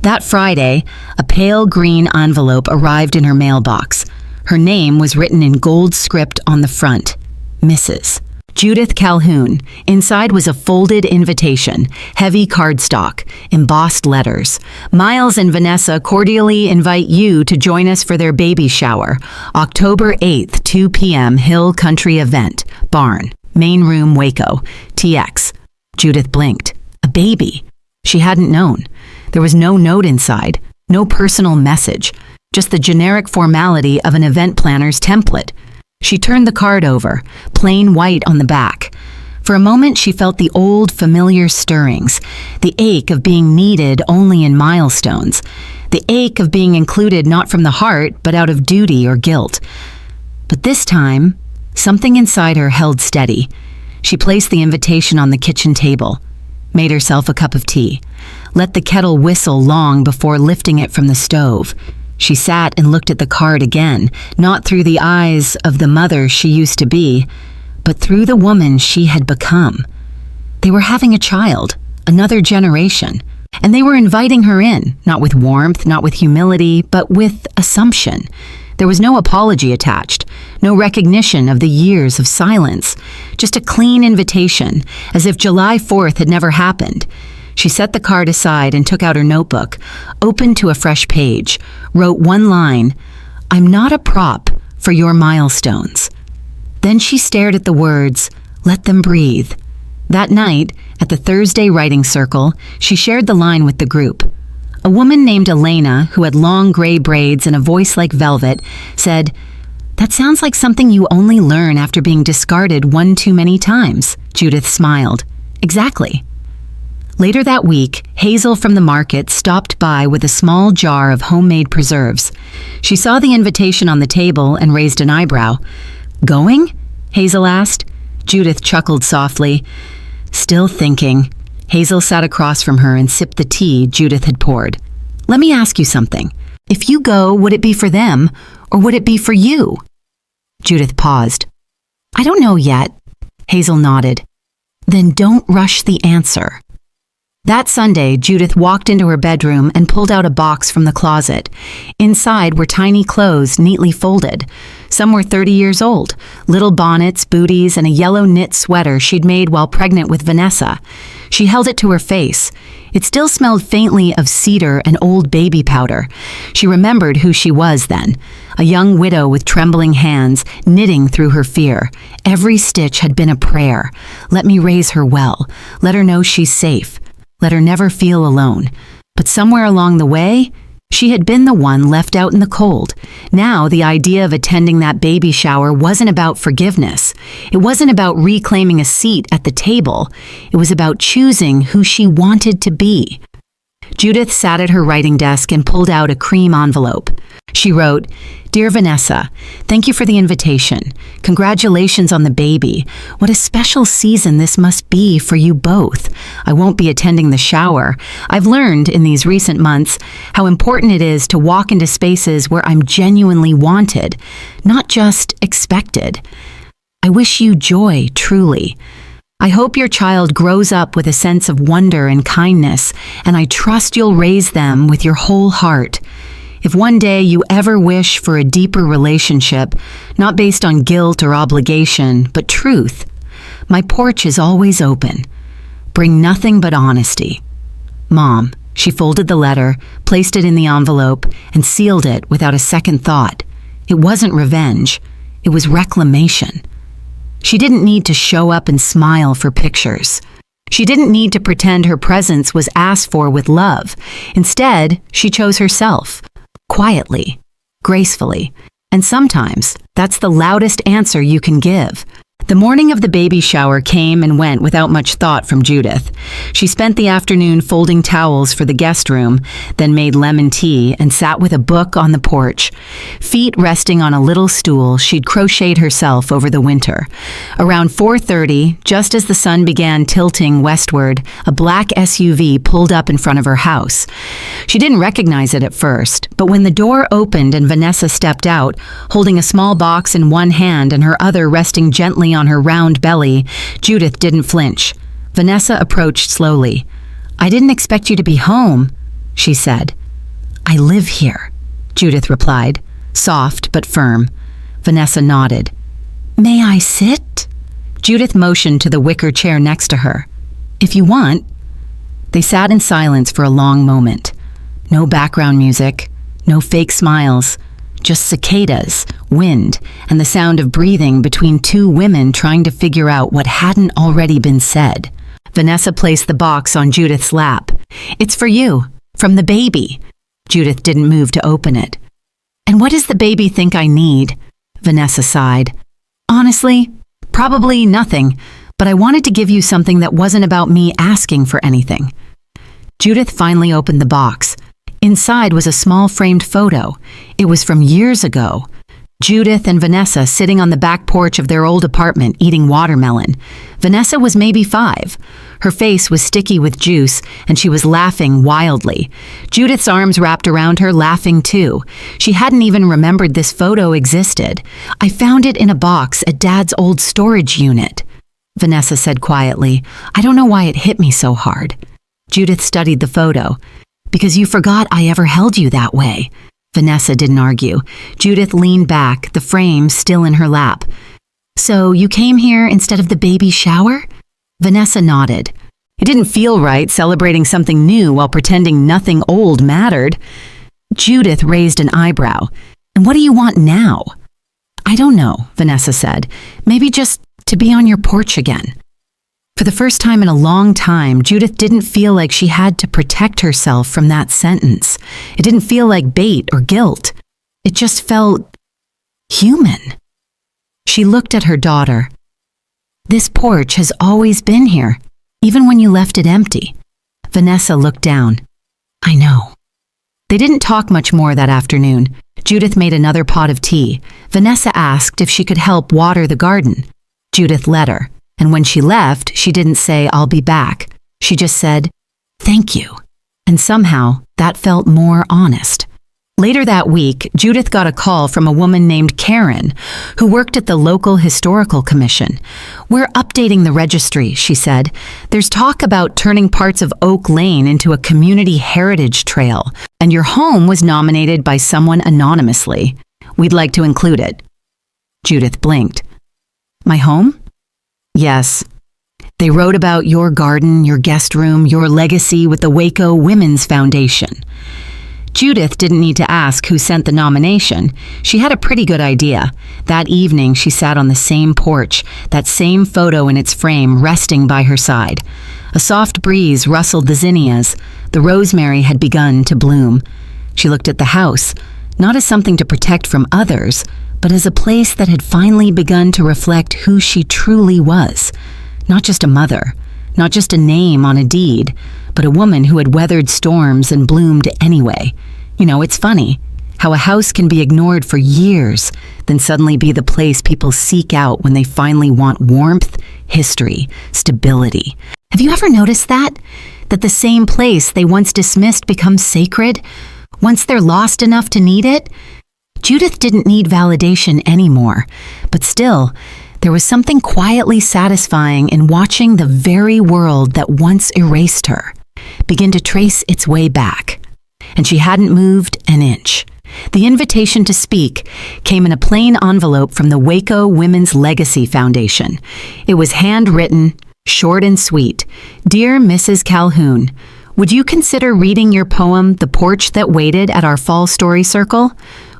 That Friday, a pale green envelope arrived in her mailbox. Her name was written in gold script on the front, Mrs. Judith Calhoun. Inside was a folded invitation, heavy cardstock, embossed letters. Miles and Vanessa cordially invite you to join us for their baby shower, October 8th, 2 p.m. Hill Country Event, Barn, Main Room, Waco, TX. Judith blinked. A baby. She hadn't known. There was no note inside, no personal message, just the generic formality of an event planner's template. She turned the card over, plain white on the back. For a moment, she felt the old, familiar stirrings, the ache of being needed only in milestones, the ache of being included not from the heart, but out of duty or guilt. But this time, something inside her held steady. She placed the invitation on the kitchen table, made herself a cup of tea, let the kettle whistle long before lifting it from the stove. She sat and looked at the card again, not through the eyes of the mother she used to be, but through the woman she had become. They were having a child, another generation, and they were inviting her in, not with warmth, not with humility, but with assumption. There was no apology attached, no recognition of the years of silence, just a clean invitation, as if July 4th had never happened. She set the card aside and took out her notebook, opened to a fresh page, wrote one line, "I'm not a prop for your milestones." Then she stared at the words, "Let them breathe." That night, at the Thursday writing circle, she shared the line with the group. A woman named Elena, who had long gray braids and a voice like velvet, said, "That sounds like something you only learn after being discarded one too many times." Judith smiled. "Exactly." Later that week, Hazel from the market stopped by with a small jar of homemade preserves. She saw the invitation on the table and raised an eyebrow. "Going?" Hazel asked. Judith chuckled softly. Still thinking, Hazel sat across from her and sipped the tea Judith had poured. "Let me ask you something. If you go, would it be for them, or would it be for you?" Judith paused. "I don't know yet." Hazel nodded. "Then don't rush the answer." That Sunday, Judith walked into her bedroom and pulled out a box from the closet. Inside were tiny clothes neatly folded. Some were 30 years old, little bonnets, booties, and a yellow knit sweater she'd made while pregnant with Vanessa. She held it to her face. It still smelled faintly of cedar and old baby powder. She remembered who she was then, a young widow with trembling hands, knitting through her fear. Every stitch had been a prayer. Let me raise her well. Let her know she's safe. Let her never feel alone. But somewhere along the way, she had been the one left out in the cold. Now the idea of attending that baby shower wasn't about forgiveness. It wasn't about reclaiming a seat at the table. It was about choosing who she wanted to be. Judith sat at her writing desk and pulled out a cream envelope. She wrote, "Dear Vanessa, thank you for the invitation. Congratulations on the baby. What a special season this must be for you both. I won't be attending the shower. I've learned in these recent months how important it is to walk into spaces where I'm genuinely wanted, not just expected. I wish you joy, truly. I hope your child grows up with a sense of wonder and kindness, and I trust you'll raise them with your whole heart. If one day you ever wish for a deeper relationship, not based on guilt or obligation, but truth, my porch is always open. Bring nothing but honesty. Mom. She folded the letter, placed it in the envelope, and sealed it without a second thought. It wasn't revenge. It was reclamation. She didn't need to show up and smile for pictures. She didn't need to pretend her presence was asked for with love. Instead, she chose herself, quietly, gracefully, and sometimes that's the loudest answer you can give. The morning of the baby shower came and went without much thought from Judith. She spent the afternoon folding towels for the guest room, then made lemon tea and sat with a book on the porch. Feet resting on a little stool she'd crocheted herself over the winter. Around 4:30, just as the sun began tilting westward, a black SUV pulled up in front of her house. She didn't recognize it at first, but when the door opened and Vanessa stepped out, holding a small box in one hand and her other resting gently on her round belly, Judith didn't flinch. Vanessa approached slowly. "I didn't expect you to be home," she said. "I live here," Judith replied, soft but firm. Vanessa nodded. "May I sit?" Judith motioned to the wicker chair next to her. "If you want." They sat in silence for a long moment. No background music, no fake smiles. Just cicadas, wind, and the sound of breathing between two women trying to figure out what hadn't already been said. Vanessa placed the box on Judith's lap. "It's for you, from the baby." Judith didn't move to open it. "And what does the baby think I need?" Vanessa sighed. "Honestly, probably nothing, but I wanted to give you something that wasn't about me asking for anything." Judith finally opened the box. Inside was a small framed photo. It was from years ago. Judith and Vanessa sitting on the back porch of their old apartment eating watermelon. Vanessa was maybe 5. Her face was sticky with juice, and she was laughing wildly. Judith's arms wrapped around her, laughing too. She hadn't even remembered this photo existed. "I found it in a box at Dad's old storage unit," Vanessa said quietly. "I don't know why it hit me so hard." Judith studied the photo. "Because you forgot I ever held you that way." Vanessa didn't argue. Judith leaned back, the frame still in her lap. "So you came here instead of the baby shower?" Vanessa nodded. It didn't feel right celebrating something new while pretending nothing old mattered. Judith raised an eyebrow. "And what do you want now?" "I don't know," Vanessa said. "Maybe just to be on your porch again." For the first time in a long time, Judith didn't feel like she had to protect herself from that sentence. It didn't feel like bait or guilt. It just felt human. She looked at her daughter. "This porch has always been here, even when you left it empty." Vanessa looked down. "I know." They didn't talk much more that afternoon. Judith made another pot of tea. Vanessa asked if she could help water the garden. Judith let her. And when she left, she didn't say, "I'll be back." She just said, "Thank you." And somehow, that felt more honest. Later that week, Judith got a call from a woman named Karen, who worked at the local historical commission. "We're updating the registry," she said. "There's talk about turning parts of Oak Lane into a community heritage trail, and your home was nominated by someone anonymously. We'd like to include it." Judith blinked. "My home?" "Yes. They wrote about your garden, your guest room, your legacy with the Waco Women's Foundation." Judith didn't need to ask who sent the nomination. She had a pretty good idea. That evening, she sat on the same porch, that same photo in its frame resting by her side. A soft breeze rustled the zinnias. The rosemary had begun to bloom. She looked at the house, not as something to protect from others, but as a place that had finally begun to reflect who she truly was. Not just a mother, not just a name on a deed, but a woman who had weathered storms and bloomed anyway. You know, it's funny how a house can be ignored for years, then suddenly be the place people seek out when they finally want warmth, history, stability. Have you ever noticed that? That the same place they once dismissed becomes sacred, once they're lost enough to need it? Judith didn't need validation anymore, but still, There was something quietly satisfying in watching the very world that once erased her begin to trace its way back. And she hadn't moved an inch. The invitation to speak came in a plain envelope from the Waco Women's Legacy Foundation. It was handwritten, short and sweet. Dear Mrs. Calhoun, would you consider reading your poem, The Porch That Waited, at our Fall Story Circle?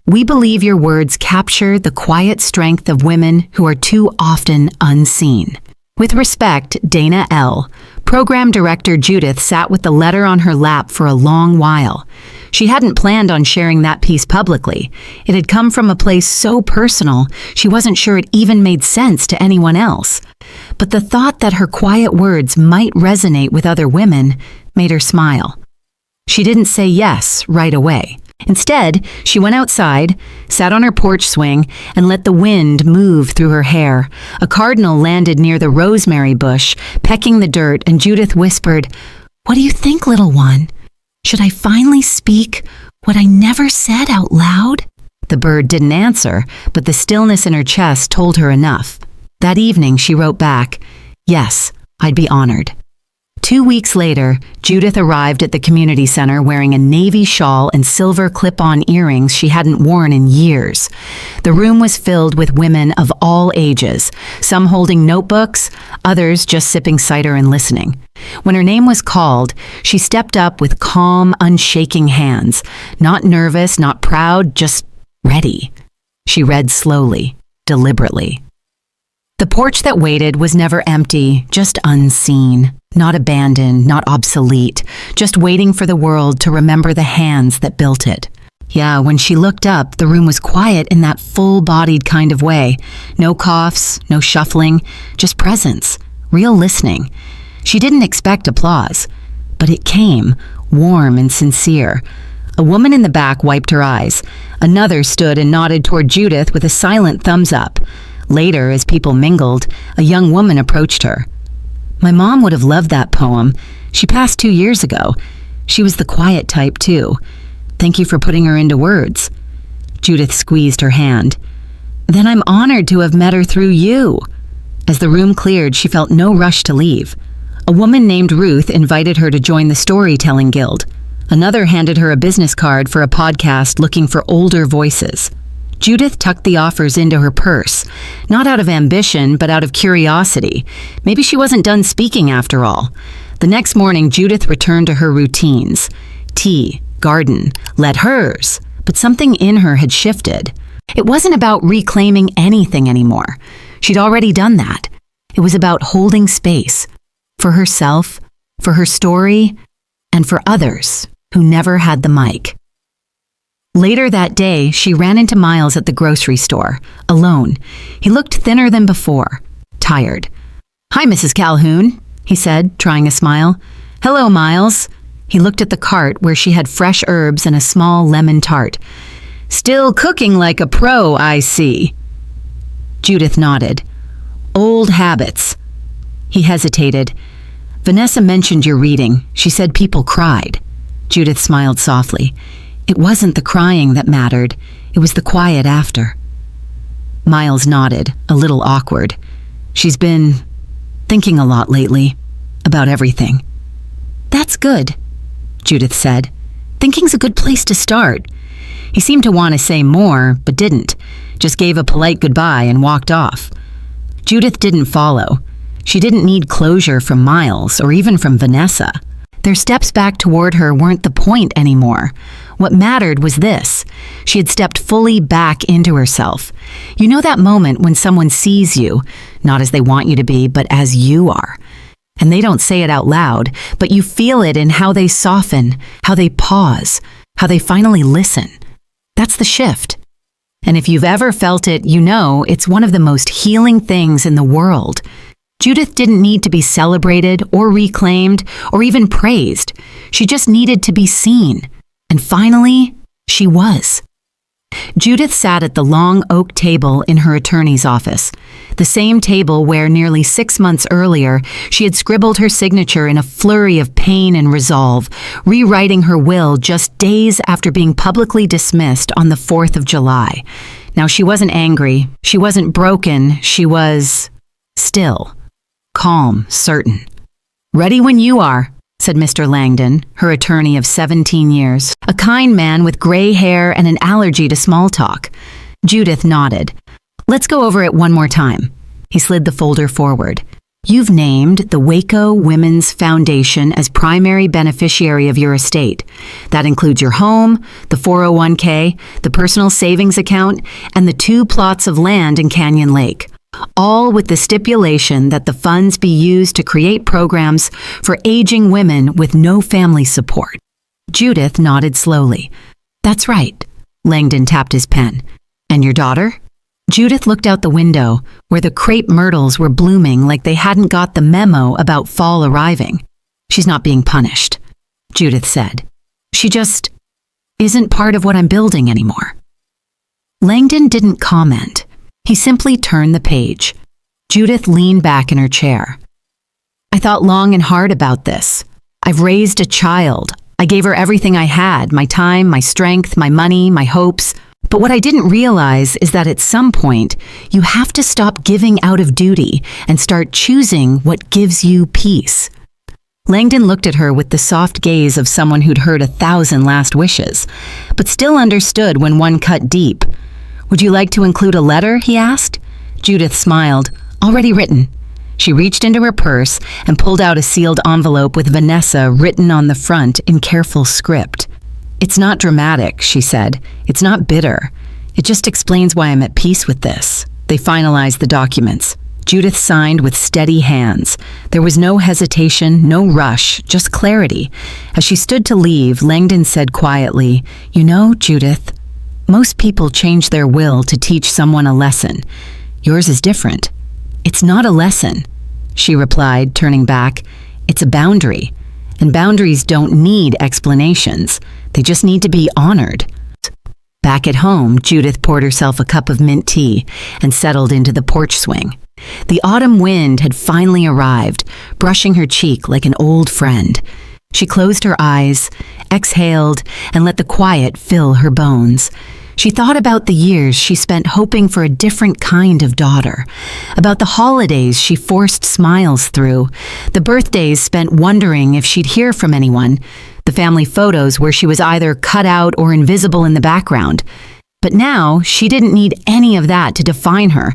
We believe your words capture the quiet strength of women who are too often unseen. With respect, Dana L. Program Director Judith sat with the letter on her lap for a long while. She hadn't planned on sharing that piece publicly. It had come from a place so personal, she wasn't sure it even made sense to anyone else. But the thought that her quiet words might resonate with other women made her smile. She didn't say yes right away. Instead, she went outside, sat on her porch swing, and let the wind move through her hair. A cardinal landed near the rosemary bush, pecking the dirt, and Judith whispered, "What do you think, little one? Should I finally speak what I never said out loud?" The bird didn't answer, but the stillness in her chest told her enough. That evening, she wrote back, "Yes, I'd be honored." 2 weeks later, Judith arrived at the community center wearing a navy shawl and silver clip-on earrings she hadn't worn in years. The room was filled with women of all ages, some holding notebooks, others just sipping cider and listening. When her name was called, she stepped up with calm, unshaking hands, not nervous, not proud, just ready. She read slowly, deliberately. The porch that waited was never empty, just unseen. Not abandoned, not obsolete, just waiting for the world to remember the hands that built it. Yeah, when she looked up, the room was quiet in that full-bodied kind of way. No coughs, no shuffling, just presence, real listening. She didn't expect applause, but it came, warm and sincere. A woman in the back wiped her eyes. Another stood and nodded toward Judith with a silent thumbs up. Later, as people mingled, a young woman approached her. "My mom would have loved that poem. She passed 2 years ago. She was the quiet type, too. Thank you for putting her into words." Judith squeezed her hand. "Then I'm honored to have met her through you." As the room cleared, she felt no rush to leave. A woman named Ruth invited her to join the Storytelling Guild. Another handed her a business card for a podcast looking for older voices. Judith tucked the offers into her purse, not out of ambition, but out of curiosity. Maybe she wasn't done speaking after all. The next morning, Judith returned to her routines. Tea, garden, let hers. But something in her had shifted. It wasn't about reclaiming anything anymore. She'd already done that. It was about holding space for herself, for her story, and for others who never had the mic. Later that day, she ran into Miles at the grocery store, alone. He looked thinner than before, tired. "Hi, Mrs. Calhoun," he said, trying a smile. "Hello, Miles." He looked at the cart where she had fresh herbs and a small lemon tart. "Still cooking like a pro, I see." Judith nodded. "Old habits." He hesitated. "Vanessa mentioned your reading. She said people cried." Judith smiled softly. It wasn't the crying that mattered. It was the quiet after. Miles nodded, a little awkward. "She's been thinking a lot lately, about everything." "That's good," Judith said. "Thinking's a good place to start." He seemed to want to say more, but didn't. Just gave a polite goodbye and walked off. Judith didn't follow. She didn't need closure from Miles or even from Vanessa. Their steps back toward her weren't the point anymore. What mattered was this. She had stepped fully back into herself. You know that moment when someone sees you, not as they want you to be, but as you are. And they don't say it out loud, but you feel it in how they soften, how they pause, how they finally listen. That's the shift. And if you've ever felt it, you know it's one of the most healing things in the world. Judith didn't need to be celebrated or reclaimed or even praised. She just needed to be seen. And finally, she was. Judith sat at the long oak table in her attorney's office, the same table where nearly 6 months earlier she had scribbled her signature in a flurry of pain and resolve, rewriting her will just days after being publicly dismissed on the 4th of July. Now, she wasn't angry, she wasn't broken, she was still, calm, certain. "Ready when you are," said Mr. Langdon, her attorney of 17 years, a kind man with gray hair and an allergy to small talk. Judith nodded. "Let's go over it one more time." He slid the folder forward. "You've named the Waco Women's Foundation as primary beneficiary of your estate. That includes your home, the 401k, the personal savings account, and the 2 plots of land in Canyon Lake. All with the stipulation that the funds be used to create programs for aging women with no family support." Judith nodded slowly. "That's right." Langdon tapped his pen. "And your daughter?" Judith looked out the window, where the crepe myrtles were blooming like they hadn't got the memo about fall arriving. "She's not being punished," Judith said. "She just isn't part of what I'm building anymore." Langdon didn't comment. He simply turned the page. Judith leaned back in her chair. "I thought long and hard about this. I've raised a child. I gave her everything I had, my time, my strength, my money, my hopes. But what I didn't realize is that at some point, you have to stop giving out of duty and start choosing what gives you peace." Langdon looked at her with the soft gaze of someone who'd heard 1,000 last wishes, but still understood when one cut deep. "Would you like to include a letter?" he asked. Judith smiled. "Already written." She reached into her purse and pulled out a sealed envelope with Vanessa written on the front in careful script. "It's not dramatic," she said. "It's not bitter. It just explains why I'm at peace with this." They finalized the documents. Judith signed with steady hands. There was no hesitation, no rush, just clarity. As she stood to leave, Langdon said quietly, "You know, Judith, most people change their will to teach someone a lesson. Yours is different." "It's not a lesson," she replied, turning back. "It's a boundary. And boundaries don't need explanations. They just need to be honored." Back at home, Judith poured herself a cup of mint tea and settled into the porch swing. The autumn wind had finally arrived, brushing her cheek like an old friend. She closed her eyes, exhaled, and let the quiet fill her bones. She thought about the years she spent hoping for a different kind of daughter, about the holidays she forced smiles through, the birthdays spent wondering if she'd hear from anyone, the family photos where she was either cut out or invisible in the background. But now, she didn't need any of that to define her.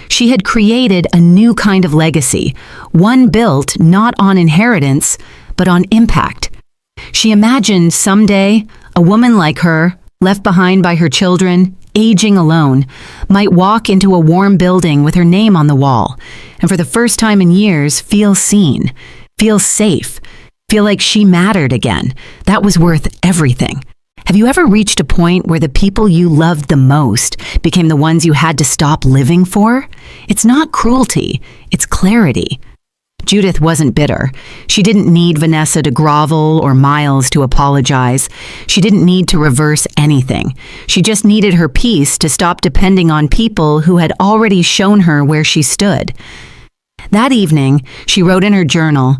She had created a new kind of legacy, one built not on inheritance, but on impact. She imagined someday a woman like her, left behind by her children, aging alone, might walk into a warm building with her name on the wall, and for the first time in years feel seen, feel safe, feel like she mattered again. That was worth everything. Have you ever reached a point where the people you loved the most became the ones you had to stop living for? It's not cruelty, it's clarity. Judith wasn't bitter. She didn't need Vanessa to grovel or Miles to apologize. She didn't need to reverse anything. She just needed her peace to stop depending on people who had already shown her where she stood. That evening, she wrote in her journal,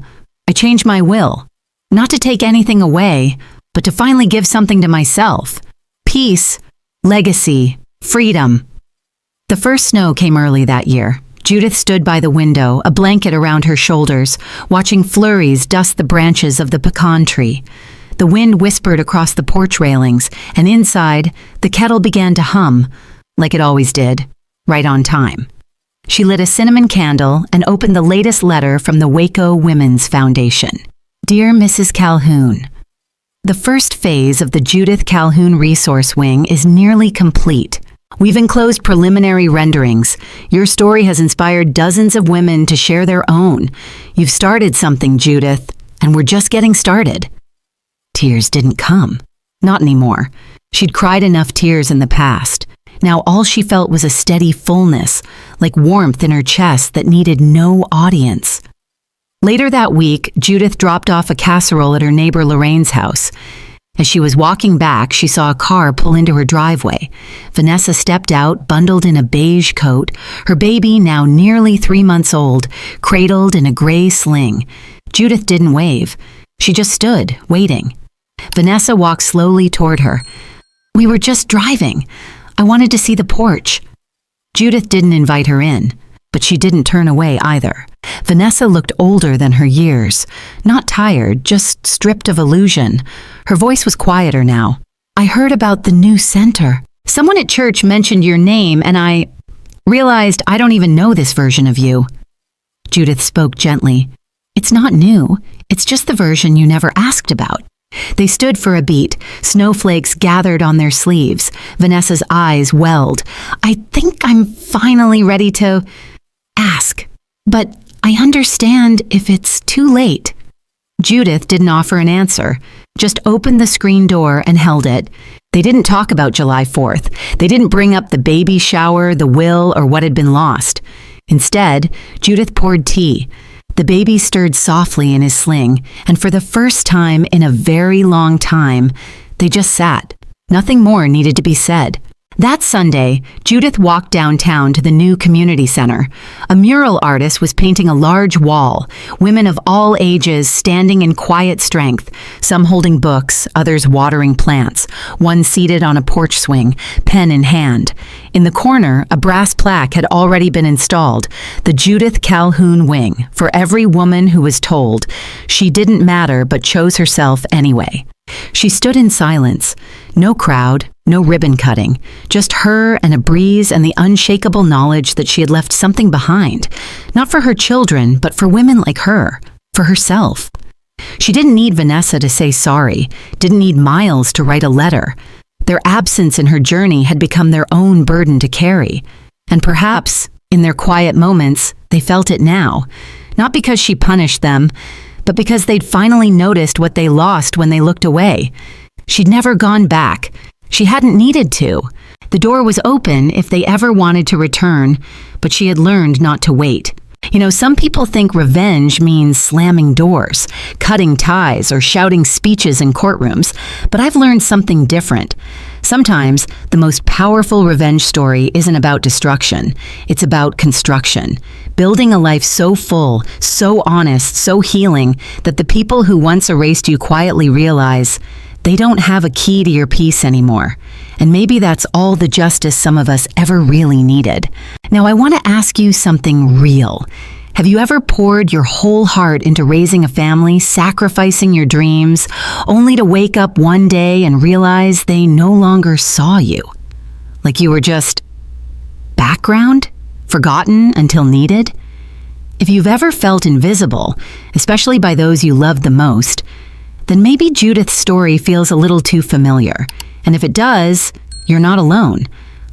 "I changed my will, not to take anything away, but to finally give something to myself. Peace, legacy, freedom." The first snow came early that year. Judith stood by the window, a blanket around her shoulders, watching flurries dust the branches of the pecan tree. The wind whispered across the porch railings, and inside, the kettle began to hum, like it always did, right on time. She lit a cinnamon candle and opened the latest letter from the Waco Women's Foundation. "Dear Mrs. Calhoun, the first phase of the Judith Calhoun Resource Wing is nearly complete. We've enclosed preliminary renderings. Your story has inspired dozens of women to share their own. You've started something, Judith, and we're just getting started." Tears didn't come. Not anymore. She'd cried enough tears in the past. Now all she felt was a steady fullness, like warmth in her chest that needed no audience. Later that week, Judith dropped off a casserole at her neighbor Lorraine's house. As she was walking back, she saw a car pull into her driveway. Vanessa stepped out, bundled in a beige coat, her baby, now nearly 3 months old, cradled in a gray sling. Judith didn't wave. She just stood, waiting. Vanessa walked slowly toward her. "We were just driving. I wanted to see the porch. Judith didn't invite her in, but she didn't turn away either. Vanessa looked older than her years, not tired, just stripped of illusion. Her voice was quieter now. I heard about the new center. Someone at church mentioned your name, and I realized I don't even know this version of you. Judith spoke gently. It's not new. It's just the version you never asked about. They stood for a beat. Snowflakes gathered on their sleeves. Vanessa's eyes welled. I think I'm finally ready to ask, but I understand if it's too late. Judith didn't offer an answer, just opened the screen door and held it. They didn't talk about July 4th. They didn't bring up the baby shower, the will, or what had been lost. Instead, Judith poured tea. The baby stirred softly in his sling, and for the first time in a very long time, they just sat. Nothing more needed to be said. That Sunday, Judith walked downtown to the new community center. A mural artist was painting a large wall, women of all ages standing in quiet strength, some holding books, others watering plants, one seated on a porch swing, pen in hand. In the corner, a brass plaque had already been installed, the Judith Calhoun Wing, for every woman who was told she didn't matter but chose herself anyway. She stood in silence. No crowd, no ribbon cutting, just her and a breeze and the unshakable knowledge that she had left something behind, not for her children, but for women like her, for herself. She didn't need Vanessa to say sorry, didn't need Miles to write a letter. Their absence in her journey had become their own burden to carry. And perhaps, in their quiet moments, they felt it now, not because she punished them, but because they'd finally noticed what they lost when they looked away. She'd never gone back. She hadn't needed to. The door was open if they ever wanted to return, but she had learned not to wait. You know, some people think revenge means slamming doors, cutting ties, or shouting speeches in courtrooms, but I've learned something different. Sometimes, the most powerful revenge story isn't about destruction. It's about construction. Building a life so full, so honest, so healing, that the people who once erased you quietly realize they don't have a key to your peace anymore. And maybe that's all the justice some of us ever really needed. Now, I want to ask you something real. Have you ever poured your whole heart into raising a family, sacrificing your dreams, only to wake up one day and realize they no longer saw you? Like you were just background, forgotten until needed? If you've ever felt invisible, especially by those you love the most, then maybe Judith's story feels a little too familiar. And if it does, you're not alone.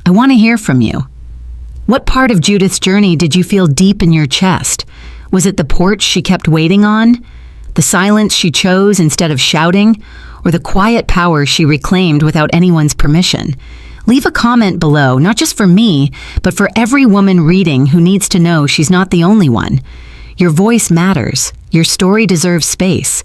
I want to hear from you. What part of Judith's journey did you feel deep in your chest? Was it the porch she kept waiting on? The silence she chose instead of shouting? Or the quiet power she reclaimed without anyone's permission? Leave a comment below, not just for me, but for every woman reading who needs to know she's not the only one. Your voice matters. Your story deserves space.